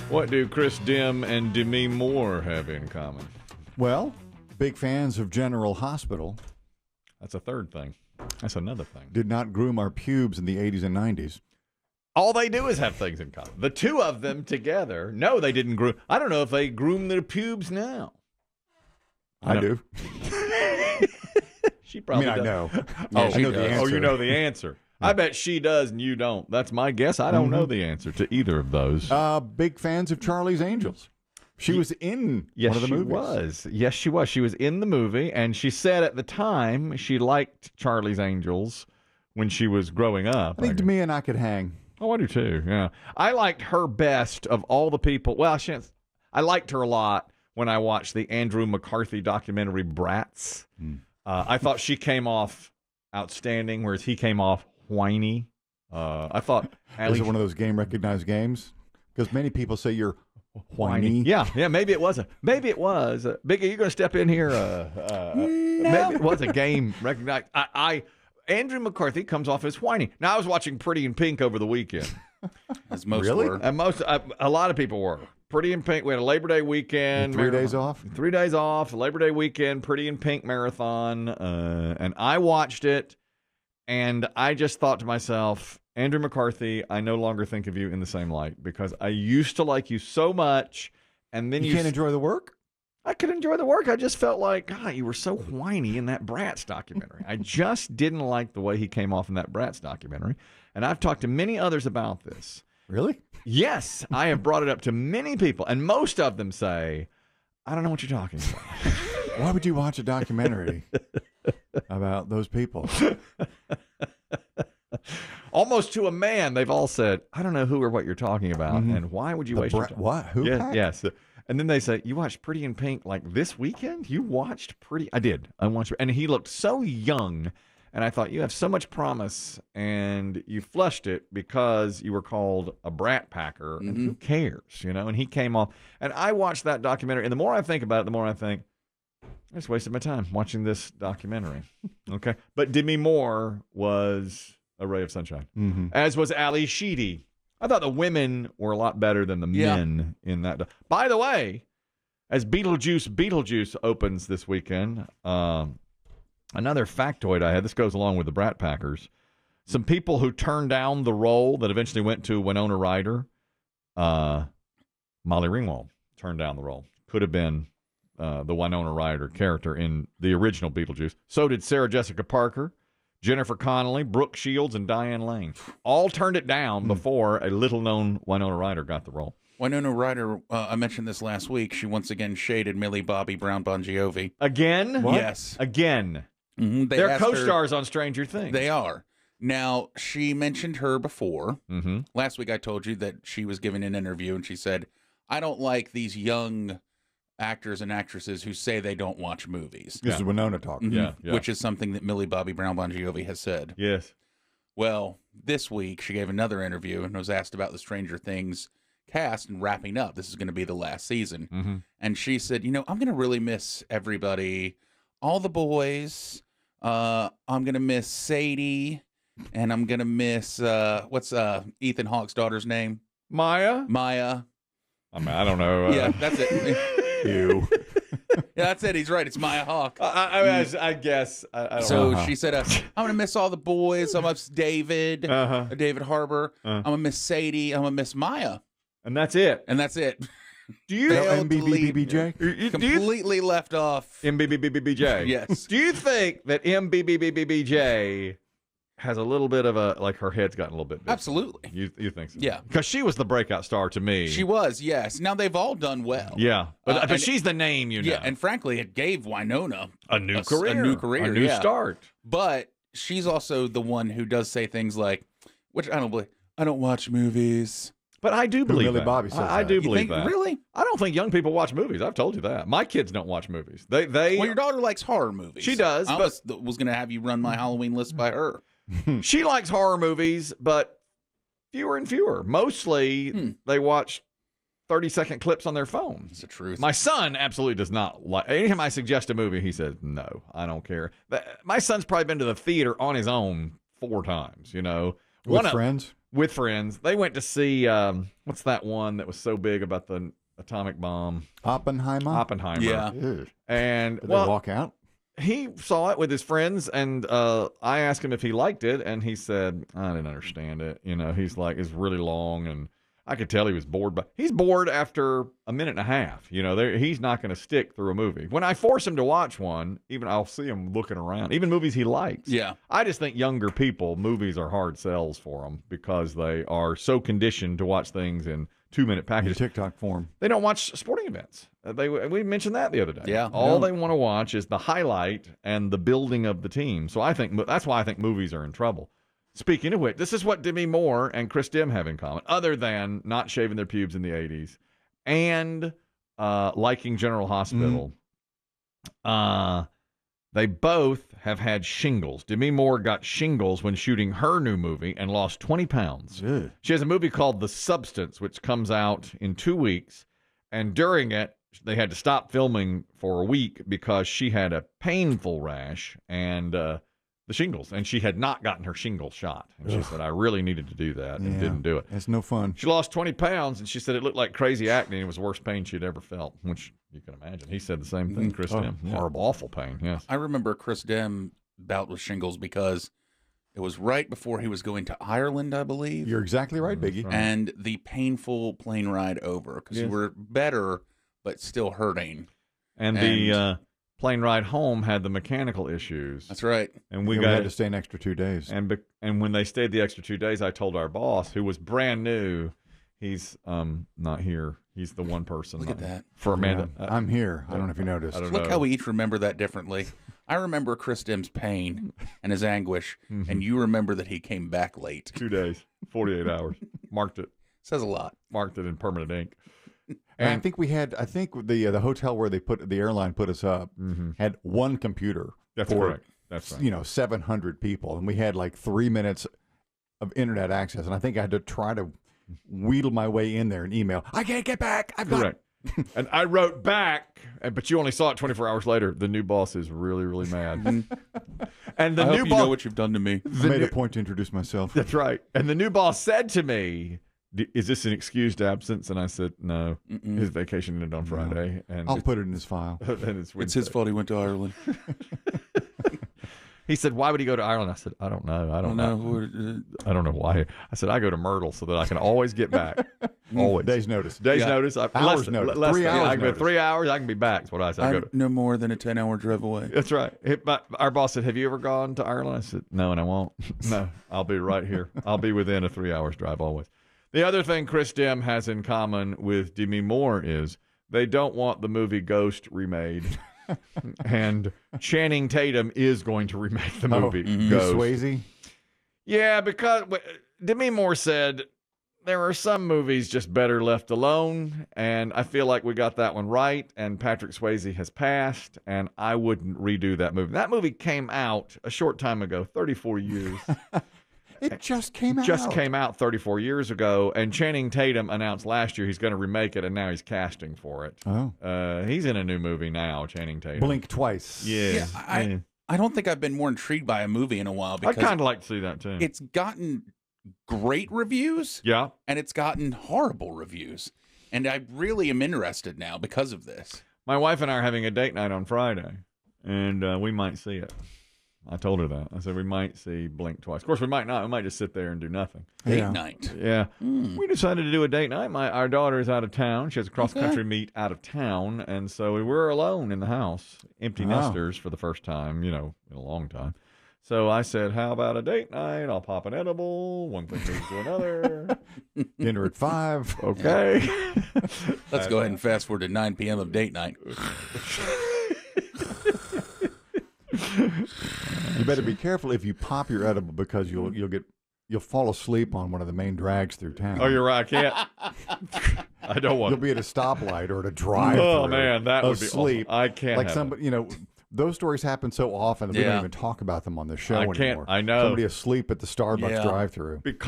What do Chris Demm and Demi Moore have in common? Well, big fans of General Hospital. That's a third thing. That's another thing. Did not groom our pubes in the 80s and 90s. All they do is have things in common. The two of them together. No, they didn't groom. I don't know if they groom their pubes now. I do. She probably does. I know. Oh, I know the answer. Oh, you know the answer. I bet she does and you don't. That's my guess. I don't know the answer to either of those. Big fans of Charlie's Angels. She was in one of the movies. Yes, she was. She was in the movie, and she said at the time she liked Charlie's Angels when she was growing up. I think Demi and I could hang. Oh, I do too, yeah. I liked her best of all the people. Well, I liked her a lot when I watched the Andrew McCarthy documentary, Brats. I thought she came off outstanding, whereas he came off whiny. I thought... Is it one of those game-recognized games? Because many people say you're whiny. Yeah, maybe it was. Biggie, you going to step in here? Maybe it was a game recognized. Andrew McCarthy comes off as whiny. Now, I was watching Pretty in Pink over the weekend. As most were. And a lot of people were. Pretty in Pink. We had a Labor Day weekend. 3 days off? 3 days off. Labor Day weekend. Pretty in Pink marathon. And I watched it, and I just thought to myself, Andrew McCarthy, I no longer think of you in the same light because I used to like you so much, and then you can't enjoy the work? I could enjoy the work. I just felt like, God, you were so whiny in that Bratz documentary. I just didn't like the way he came off in that Bratz documentary. And I've talked to many others about this. Really? Yes, I have brought it up to many people, and most of them say, I don't know what you're talking about. Why would you watch a documentary about those people? Almost to a man, they've all said, I don't know who or what you're talking about, and why would you waste your time? What? Who? Yes. And then they say, you watched Pretty in Pink like this weekend? You watched Pretty? I did. I watched it. And he looked so young. And I thought, you have so much promise, and you flushed it because you were called a brat packer, and who cares, you know? And he came off. And I watched that documentary, and the more I think about it, the more I think, I just wasted my time watching this documentary. Okay? But Demi Moore was a ray of sunshine, as was Ali Sheedy. I thought the women were a lot better than the men in that. By the way, as Beetlejuice opens this weekend, another factoid I had, this goes along with the Brat Packers. Some people who turned down the role that eventually went to Winona Ryder, Molly Ringwald turned down the role. Could have been the Winona Ryder character in the original Beetlejuice. So did Sarah Jessica Parker, Jennifer Connelly, Brooke Shields, and Diane Lane. All turned it down before a little-known Winona Ryder got the role. Winona Ryder, I mentioned this last week. She once again shaded Millie Bobby Brown Bon Jovi. Again? What? Yes. Again. They're co-stars on Stranger Things. They are. Now, she mentioned her before. Last week I told you that she was giving an interview, and she said, I don't like these young actors and actresses who say they don't watch movies. This is Winona talking. Yeah. Which is something that Millie Bobby Brown Bon Jovi has said. Yes. Well, this week she gave another interview and was asked about the Stranger Things cast and wrapping up. This is going to be the last season. And she said, I'm going to really miss everybody, all the boys. I'm going to miss Sadie, and I'm going to miss, what's Ethan Hawke's daughter's name? Maya? I mean, I don't know. Yeah, that's it. You. Yeah, that's it. He's right. It's Maya Hawke. I guess. I don't know. She said, I'm going to miss all the boys. I'm going to miss David, David Harbour. I'm going to miss Sadie. I'm going to miss Maya. And that's it. Do you MBBBJ? Completely left off. MBBBBJ. Yes. Do you think that MBBBBJ has a little bit of her head's gotten a little bit big? Absolutely. You think so? Yeah. Because she was the breakout star to me. She was, yes. Now, they've all done well. Yeah. But she's the name, Yeah, and frankly, it gave Winona a new career. A new start. But she's also the one who does say things like, which I don't believe, I don't watch movies. But I do believe Millie that. Bobby says I do believe that. Really? I don't think young people watch movies. I've told you that. My kids don't watch movies. They Well, your daughter likes horror movies. She does. I was going to have you run my Halloween list by her. She likes horror movies, but fewer and fewer. Mostly, they watch 30-second clips on their phone. That's the truth. My son absolutely does not like. Anytime I suggest a movie, he says, no, I don't care. My son's probably been to the theater on his own 4 times, With friends? with friends. They went to see what's that one that was so big about the atomic bomb? Oppenheimer. Yeah. Ew. And Did they walk out? he saw it with his friends, and I asked him if he liked it, and he said, I didn't understand it. You know, he's like, it's really long, and I could tell he was bored, but he's bored after a minute and a half. You know, he's not going to stick through a movie. When I force him to watch one, even I'll see him looking around, even movies he likes. Yeah. I just think younger people, movies are hard sells for them because they are so conditioned to watch things in 2-minute packages. TikTok form. They don't watch sporting events. We mentioned that the other day. Yeah. All they want to watch is the highlight and the building of the team. So I think that's why I think movies are in trouble. Speaking of which, this is what Demi Moore and Chris Demm have in common, other than not shaving their pubes in the 80s and liking General Hospital. They both have had shingles. Demi Moore got shingles when shooting her new movie and lost 20 pounds. Ugh. She has a movie called The Substance, which comes out in 2 weeks. And during it, they had to stop filming for a week because she had a painful rash and the shingles. And she had not gotten her shingles shot. And she said, I really needed to do that and didn't do it. It's no fun. She lost 20 pounds, and she said it looked like crazy acne and it was the worst pain she'd ever felt, which you can imagine. He said the same thing, Chris Demm. Horrible. Awful pain, yes. I remember Chris Demm bout with shingles because it was right before he was going to Ireland, I believe. You're exactly right, Biggie. Right. And the painful plane ride over because you were better but still hurting. And the plane ride home had the mechanical issues. That's right. And we had to stay an extra 2 days. And when they stayed the extra 2 days, I told our boss, who was brand new, he's not here. He's the one person. Look at that. For Amanda. Yeah, I'm here. I don't know if you noticed. I don't Look know. how we each remember that differently. I remember Chris Demm's pain and his anguish, and you remember that he came back late. 2 days, 48 hours. Marked it. Says a lot. Marked it in permanent ink. And I think the hotel where the airline put us up had one computer. That's for, correct. That's right. 700 people, and we had like 3 minutes of internet access. And I think I had to try to wheedle my way in there and email. I can't get back. I've got. Correct. And I wrote back, but you only saw it 24 hours later. The new boss is really, really mad. And the I new hope boss you know what you've done to me. I made a point to introduce myself. That's right. And the new boss said to me, is this an excused absence? And I said, no. His vacation ended on Friday. And I'll put it in his file. And It's his fault he went to Ireland. He said, why would he go to Ireland? I said, I don't know. I don't know. I don't know why. I said, I go to Myrtle so that I can always get back. Always. Day's notice. Day's notice. Hours notice. 3 hours I can go notice. 3 hours. I can be back. That's what I said. I go I'm to, no more than a 10-hour drive away. that's right. Our boss said, have you ever gone to Ireland? I said, no, and I won't. No, I'll be right here. I'll be within a 3 hours drive always. The other thing Chris Demm has in common with Demi Moore is they don't want the movie Ghost remade. And Channing Tatum is going to remake the movie Ghost. Swayze? Yeah, because Demi Moore said there are some movies just better left alone, and I feel like we got that one right, and Patrick Swayze has passed, and I wouldn't redo that movie. That movie came out a short time ago, 34 years. It just came out. Just came out 34 years ago, and Channing Tatum announced last year he's going to remake it, and now he's casting for it. Oh. He's in a new movie now, Channing Tatum. Blink twice. Yeah. I don't think I've been more intrigued by a movie in a while I'd because kind of like to see that, too. it's gotten great reviews Yeah. and it's gotten horrible reviews. And I really am interested now because of this. My wife and I are having a date night on Friday, and we might see it. I told her that. I said we might see Blink twice. Of course, we might not. We might just sit there and do nothing. Date night. Yeah. We decided to do a date night. Our daughter is out of town. She has a cross-country meet out of town, and so we were alone in the house, empty nesters for the first time, in a long time. So I said, how about a date night? I'll pop an edible. One thing leads to another. Dinner at 5. Okay. Let's go ahead and fast forward to 9 p.m. of date night. You better be careful if you pop your edible because you'll fall asleep on one of the main drags through town. Oh, you're right. I can't. I don't want You'll be at a stoplight or at a drive. Oh, man. That would be asleep. awful. I can't. Like have somebody, those stories happen so often that we don't even talk about them on the show I can't. anymore. I know. Somebody asleep at the Starbucks drive-through. Because